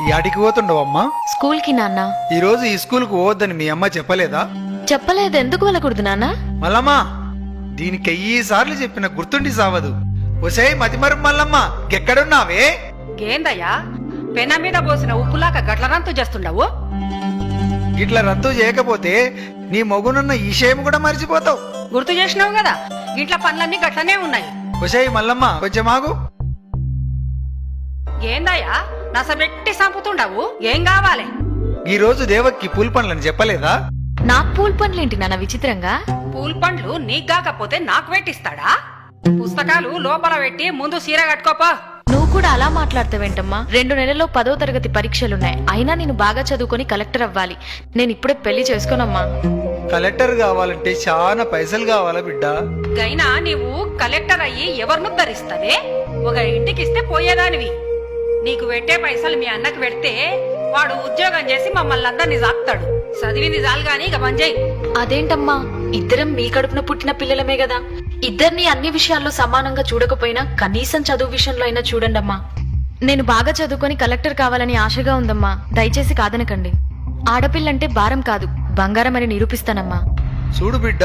యాడికి పోతుండవమ్మా? స్కూల్ కి నాన్న. ఈ రోజు ఈ స్కూల్ కు పోవద్దని మీ అమ్మ చెప్పలేదా? చెప్పలేదు. ఎందుకు వెళ్ళకూడదు నాన్న? మల్లమ్మా, దీనికి 1000 సార్లు చెప్పిన గుర్తుండి సావదు. ఒసే మతిమరు మల్లమ్మ, ఎక్కడున్నావే? ఏందయ్యా పెన మీద పోసిన ఉప్పులాక గట్ల రంతు చేస్తుండవు? ఇట్లా రద్దు చేయకపోతే నీ మగునున్న ఈ విషయం కూడా మర్చిపోతావు. గుర్తు చేసినావు కదా, ఇంట్లో పనులన్నీ గట్లనే ఉన్నాయి. ఒసే మల్లమ్మ, కొంచెం ఆగు. ఏందయ్యా నసబెట్టి సంపుతుండవు? ఏం కావాలి? ఈ రోజు దేవక్కి పూల పండ్లని చెప్పలేదా? నాకు పూల్ పనులేంటి నాన్న విచిత్రంగా? పూల్ పండ్లు నీకు కాకపోతే నాకు పెట్టిస్తాడా? పుస్తకాలు లోపల పెట్టి ముందు సీర కట్టుకోపా. నువ్వు కూడా అలా మాట్లాడతావేంటమ్మా? 2 నెలల్లో 10వ తరగతి పరీక్షలున్నాయి. అయినా నేను బాగా చదువుకొని కలెక్టర్ అవ్వాలి. నేను ఇప్పుడే పెళ్లి చేసుకోనమ్మా. కలెక్టర్ కావాలంటే చాలా పైసలు కావాలా బిడ్డ? గైనా నీవు కలెక్టర్ అయ్యి ఎవరిను ధరిస్తావే? ఒక ఇంటికిస్తే పోయేదానివి. నీకు పెట్టే పైసలు మీ అన్నకు పెడితే వాడు ఉద్యోగం చేసి మమ్మల్ని అందరినీ సాక్తాడు. చదివింది చాలు గాని ఇక మంజయ్. అదేంటమ్మా, ఇద్దరం మీ కడుపున పుట్టిన పిల్లలమే కదా. ఇద్దరిని అన్ని విషయాల్లో సమానంగా చూడకపోయినా కనీసం చదువు విషయంలో అయినా చూడండమ్మా. నేను బాగా చదువుకొని కలెక్టర్ కావాలని ఆశగా ఉందమ్మా. దయచేసి కాదనకండి. ఆడపిల్లంటే భారం కాదు, బంగారం అని నిరూపిస్తానమ్మా. చూడు బిడ్డ,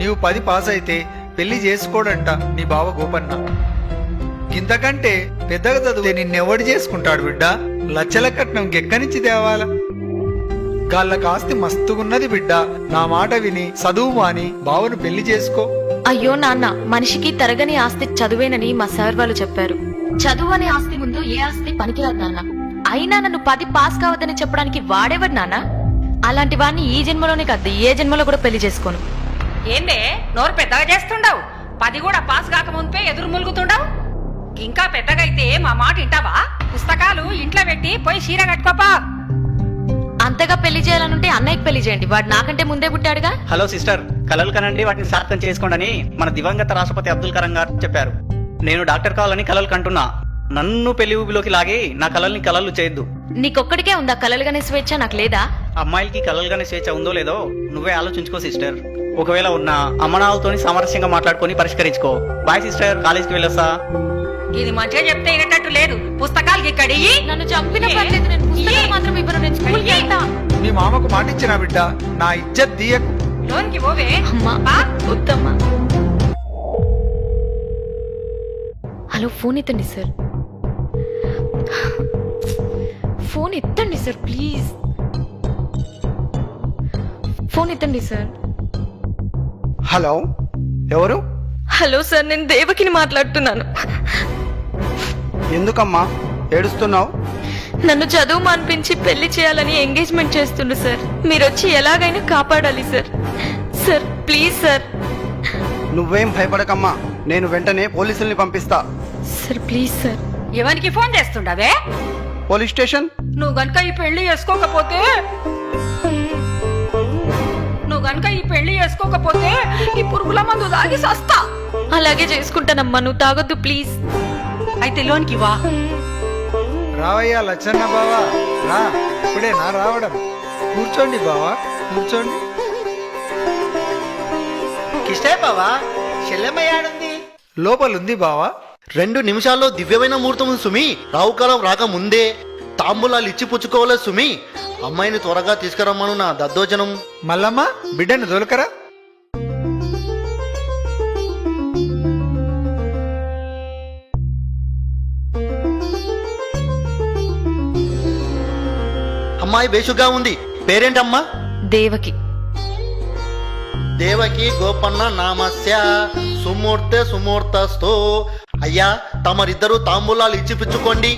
నీవు 10 పాస్ అయితే పెళ్లి చేసుకోడంట నీ బావ గోపన్న. ఇంతకంటే పెద్దగా చదివితే నిన్నెవడు చేసుకుంటాడు బిడ్డ? లచ్చల కట్నం గెక్కనిచ్చి తేవాల. గాళ్ళ ఆస్తి మస్తుగున్నది బిడ్డ. నా మాట విని చదువు మాని బావను పెళ్లి చేసుకో. అయ్యో నాన్న, మనిషికి తరగని ఆస్తి చదువేనని మా సార్ వాళ్ళు చెప్పారు. చదువు అనే ఆస్తి ముందు ఏ ఆస్తి పనికిరాదు నాన్న. అయినా నన్ను 10 పాస్ కావద్దని చెప్పడానికి వాడేవాడు నాన్న. అలాంటి వాడిని ఈ జన్మలోనే కాదు, ఏ జన్మలో కూడా పెళ్లి చేసుకోను. ఏందే నోరు పెద్దగా చేస్తుండవు? 10 కూడా పాస్ కాక ముందే ఎదురు ములుగుతుండవు. ఇంకా పెద్దగైతే మా మాట వింటావా? పుస్తకాలు ఇంట్లో పెట్టి పోయి చీర కట్టుకోపా. అంతగా పెళ్లి చేయాలనుంటే అన్నయ్యకి పెళ్లి చేయండి. వాడు నాకంటే ముందే పుట్టాడుగా. హలో సిస్టర్, కలలు కనండి, వాటిని సార్థం చేసుకోండి మన దివంగత రాష్ట్రపతి అబ్దుల్ కలాం గారు చెప్పారు. నేను డాక్టర్ కావాలని కలలు కంటున్నా. నన్ను పెళ్లి ఊబిలోకి లాగి నా కలల్ని కలలు చేయొద్దు. నీకొక్కడికే ఉందా కలలుగానే స్వేచ్ఛ? నాకు లేదా? అమ్మాయిలకి కలలుగానే స్వేచ్ఛ ఉందో లేదో నువ్వే ఆలోచించుకో సిస్టర్. ఒకవేళ ఉన్న అమ్మనాలతోని సామరస్యంగా మాట్లాడుకొని పరిష్కరించుకో. బాయ్ సిస్టర్, కాలేజీకి వెళ్ళొస్తా. ఇది మంచిగా చెప్తే వినేటట్టు లేదు. పుస్తకాలకి ఇక్కడి నన్ను చంపిన పర్లేదు, నేను పుస్తకాలు మాత్రం ఇవ్వను. నేను స్కూల్కి వెళ్తా. మీ మామకు మాట ఇచ్చినా బిడ్డ, నా ఇజ్జత్ తీయకు. లోన్కి పోవే. అమ్మా వద్దమ్మా. హలో, ఫోన్ ఎత్తండి సార్. ఫోన్ ఎత్తండి సార్ ప్లీజ్. ఫోన్ ఎత్తండి సార్. హలో, ఎవరు? హలో సార్, నేను దేవకిని మాట్లాడుతున్నాను. ఎందుకమ్మా ఏడుస్తున్నావు? నన్ను చదువు మాన్పించి పెళ్లి చేయాలని ఎంగేజ్మెంట్ చేస్తుండు సార్. మీరు వచ్చి ఎలాగైనా కాపాడాలి సార్. Sir please sir. నువ్వేం భయపడకమ్మా, నేను వెంటనే పోలీసుల్ని పంపిస్తా. Sir please sir. ఎవరికి ఫోన్ చేస్తుండవే? Police station. నువ్వు గనుక ఈ పెళ్లి చేసుకోకపోతే ఈ పురుగుల మందు తాగి సస్తా. అలాగే చేసుకుంటానమ్మా, నువ్వు తాగొద్దు ప్లీజ్. అయితే లోన్కి వా. రావయ్యా లచ్చన్న బావా, రా. ఇప్పుడే నా రావడం. కూర్చోండి బావా, కూర్చోండి. కిష్టే బావా, చెల్లెమ్మయ్యాడుంది. లోపలుంది బావా. 2 నిమిషాల్లో దివ్యమైన ముహూర్తం ఉంది సుమి. రావుకాలం రాక ముందే తాంబూలాలు ఇచ్చి పుచ్చుకోవాలి సుమి. అమ్మాయిని త్వరగా తీసుకురమ్మను నా దద్దోజనం. మల్లమ్మ, బిడ్డను దొలకరా. అమ్మాయి బేషుగా ఉంది. పేరేంటమ్మా? దేవకి. దేవకి గోపన్న నామస్య సుమూర్తె సుమూర్తస్తో. అయ్యా, తమరిద్దరూ తాంబూలాలు ఇచ్చి పుచ్చుకోండి.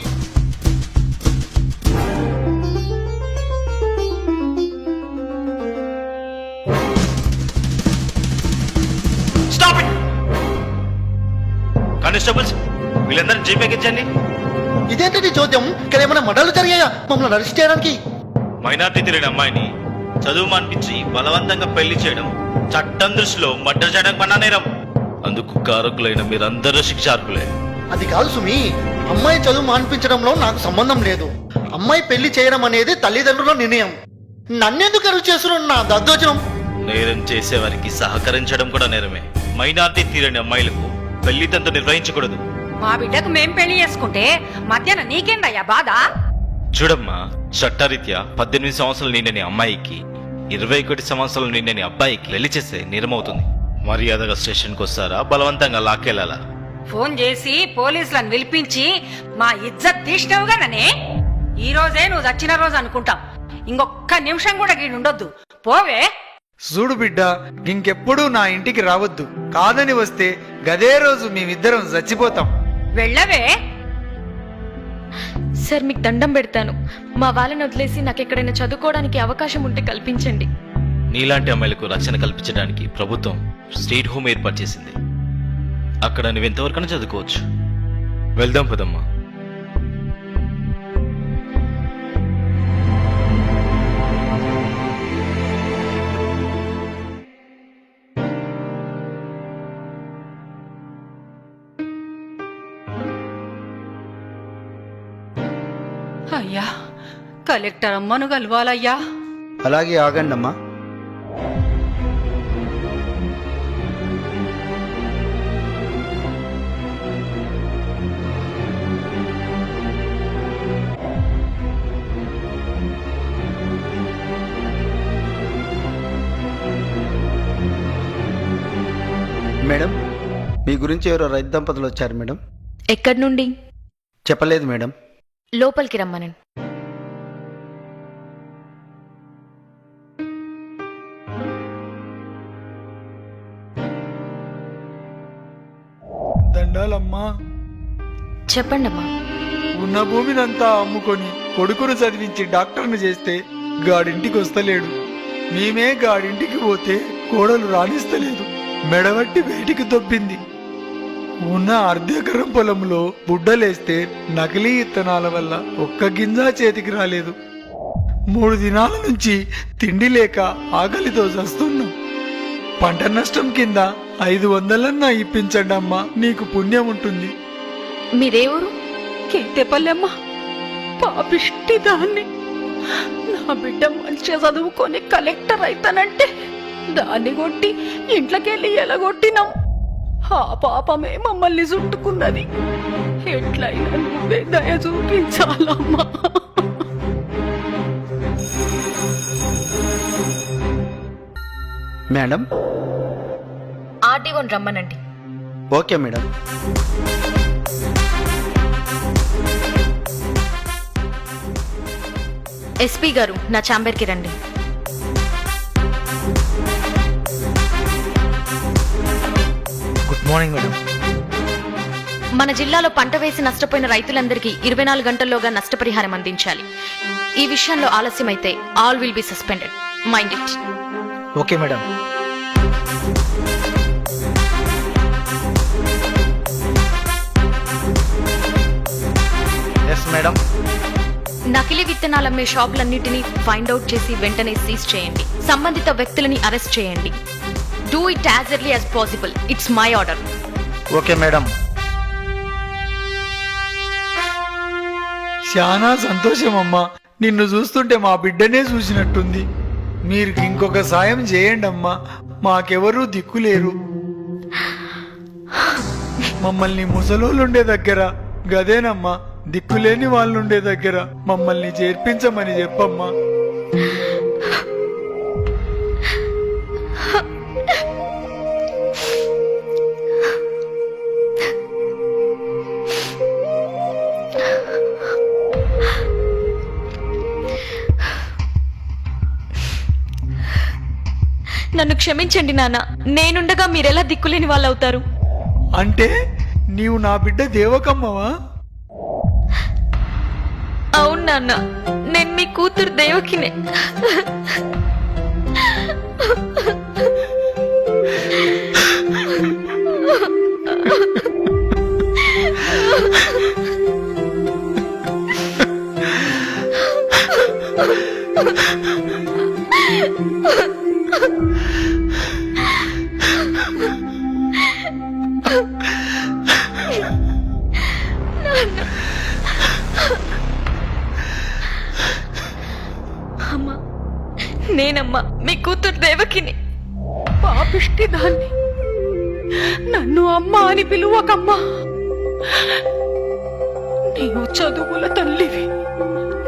కానిస్టేబుల్స్, వీళ్ళందరినీ జీపేకి ఇచ్చండి. ఇదేంటి చోద్యం? ఇక్కడ ఏమైనా మడలు జరిగాయా మమ్మల్ని అరెస్ట్ చేయడానికి? మైనార్టీ తిరిగిన అమ్మాయిని చదువు మానిపించి బలవంతంగా పెళ్లి చేయడం చట్టం దృష్టిలో మర్డర్ చేయడం కన్నా నేరం. అందుకు కారకులైన మీరందరూ శిక్షార్హులే. అది కాదు సుమి, అమ్మాయి చదువు మాన్పించడంలో నాకు సంబంధం లేదు. అమ్మాయి పెళ్లి చేయడం అనేది తల్లిదండ్రుల నిర్ణయం. నన్నెందుకు అరువు చేస్తున్నా నా దద్దోజనం? నేరం చేసేవారికి సహకరించడం కూడా నేరమే. మైనార్టీ తీరని అమ్మాయిలకు పెళ్లి తంతు నిర్వహించకూడదు. మా బిడ్డకు మేం పెళ్లి చేసుకుంటే మధ్యాహ్నం నీకేందయ్యా బాధ? చూడమ్మా, చట్టరీత్యా 18 సంవత్సరాలు నిండని అమ్మాయికి 21 సంవత్సరాలు నిండని అబ్బాయికి పెళ్లి చేస్తే నేరమవుతుంది. మర్యాదగా స్టేషన్కి వస్తారా, బలవంతంగా లాక్కెళ్ళాలా? ఫోన్ చేసి పోలీసులను పిలిపించి మా ఇజ్జత్ తీసినావుగా ననే. ఈ రోజే నువ్వు చచ్చిన రోజు అనుకుంటాం. ఇంకొక్క నిమిషం కూడా గీడుండొద్దు. పోవే. చూడు బిడ్డ, ఇంకెప్పుడు నా ఇంటికి రావద్దు. కాదని వస్తే గదే రోజు మేమిద్దరం చచ్చిపోతాం. వెళ్ళవే. సార్ మీకు దండం పెడతాను. మా వాళ్ళని వదిలేసి నాకు ఎక్కడైనా చదువుకోవడానికి అవకాశం ఉంటే కల్పించండి. నీలాంటి అమ్మాయిలకు రక్షణ కల్పించడానికి ప్రభుత్వం స్టేట్ హోమ్ ఏర్పాటు చేసింది. అక్కడ నువ్వెంతవరకైనా చదువుకోవచ్చు. వెళ్దాం పదమ్మా. అయ్యా, కలెక్టర్ అమ్మను కలవాలయ్యా. అలాగే ఆగండి అమ్మా. మేడం, మీ గురించి ఎవరో రైతు దంపతులు వచ్చారు మేడం. ఎక్కడి నుండి? చెప్పలేదు మేడం. లోపలికి రమ్మనండి. దండాలమ్మా. చెప్పండమ్మా. ఉన్న భూమినంతా అమ్ముకొని కొడుకును చదివించి డాక్టర్ను చేస్తే గాడింటికి వస్తలేడు. మేమే గాడింటికి పోతే కోడలు రాణిస్తలేదు. మెడవట్టి బయటికి దొబ్బింది. ఉన్న అర్ధెకరం పొలంలో బుడ్డలేస్తే నకిలీ ఇత్తనాల వల్ల ఒక్క గింజ చేతికి రాలేదు. 3 దినాల నుంచి తిండి లేక ఆకలితో చస్తున్నాం. పంట నష్టం కింద 500 ఇప్పించండి అమ్మా, నీకు పుణ్యం ఉంటుంది. మీరేవరు? కేతేపల్లెమ్మ, పాపిష్టి దాన్ని. నా బిడ్డ మంచిగా చదువుకొని కలెక్టర్ అయితానంటే దాన్ని కొట్టి ఇంట్లోకెళ్ళి ఎలగొట్టినాం. ఆ పాపమే మమ్మల్ని చుట్టుకున్నది. ఎట్లయినా నువ్వే దయ చూపించాలమ్మా. మేడం. ఆర్డీఓని రమ్మనండి. Okay madam. ఎస్పీ గారు, నా ఛాంబర్కి రండి. Good morning madam. మన జిల్లాలో పంట వేసి నష్టపోయిన రైతులందరికీ 24 గంటల్లోగా నష్టపరిహారం అందించాలి. ఈ విషయంలో ఆలస్యమైతే all will be suspended. Mind it. Okay madam. Yes madam. నకిలీ విత్తనాలమ్మే షాపులన్నిటినీ ఫైండ్ అవుట్ చేసి వెంటనే సీజ్ చేయండి. సంబంధిత వ్యక్తులని అరెస్ట్ చేయండి. Do it as early as possible. It's my order. Okay madam. చాలా సంతోషం అమ్మా. నిన్ను చూస్తుంటే మా బిడ్డనే చూసినట్టుంది. మీరు ఇంకొక సాయం చేయండి అమ్మా, మాకెవరూ దిక్కులేరు. మమ్మల్ని ముసలోళ్ళుండే దగ్గర గదేనమ్మా, దిక్కులేని వాళ్ళుండే దగ్గర మమ్మల్ని చేర్పించమని చెప్పమ్మా. నన్ను క్షమించండి నాన్న. నేనుండగా మీరెలా దిక్కులేని వాళ్ళు అవుతారు? అంటే నీవు నా బిడ్డ దేవకమ్మవా? అవును నాన్న, నేను మీ కూతురు దేవకినే. అమ్మా, నేనమ్మా మీ కూతురు దేవకిని. పాపిష్టి దాన్ని. నన్ను అమ్మ అని పిలువకమ్మా. నీవు చదువుల తల్లివి.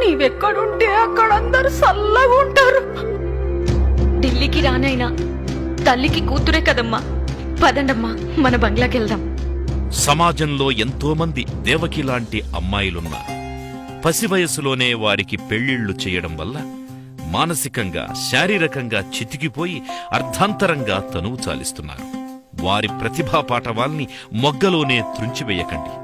నీవే ఎక్కడుంటే అక్కడ అందరు చల్లగా ఉంటారు. ఢిల్లీకి రానైనా తల్లికి కూతురే కదమ్మా. పదండమ్మా, మన బంగ్లాకి వెళ్దాం. సమాజంలో ఎంతో మంది దేవకి లాంటి అమ్మాయిలున్నారు. పసి వయసులోనే వారికి పెళ్లిళ్లు చేయడం వల్ల మానసికంగా శారీరకంగా చితికిపోయి అర్ధాంతరంగా తనువు చాలిస్తున్నారు. వారి ప్రతిభా పాటవాల్ని మొగ్గలోనే త్రుంచివేయకండి.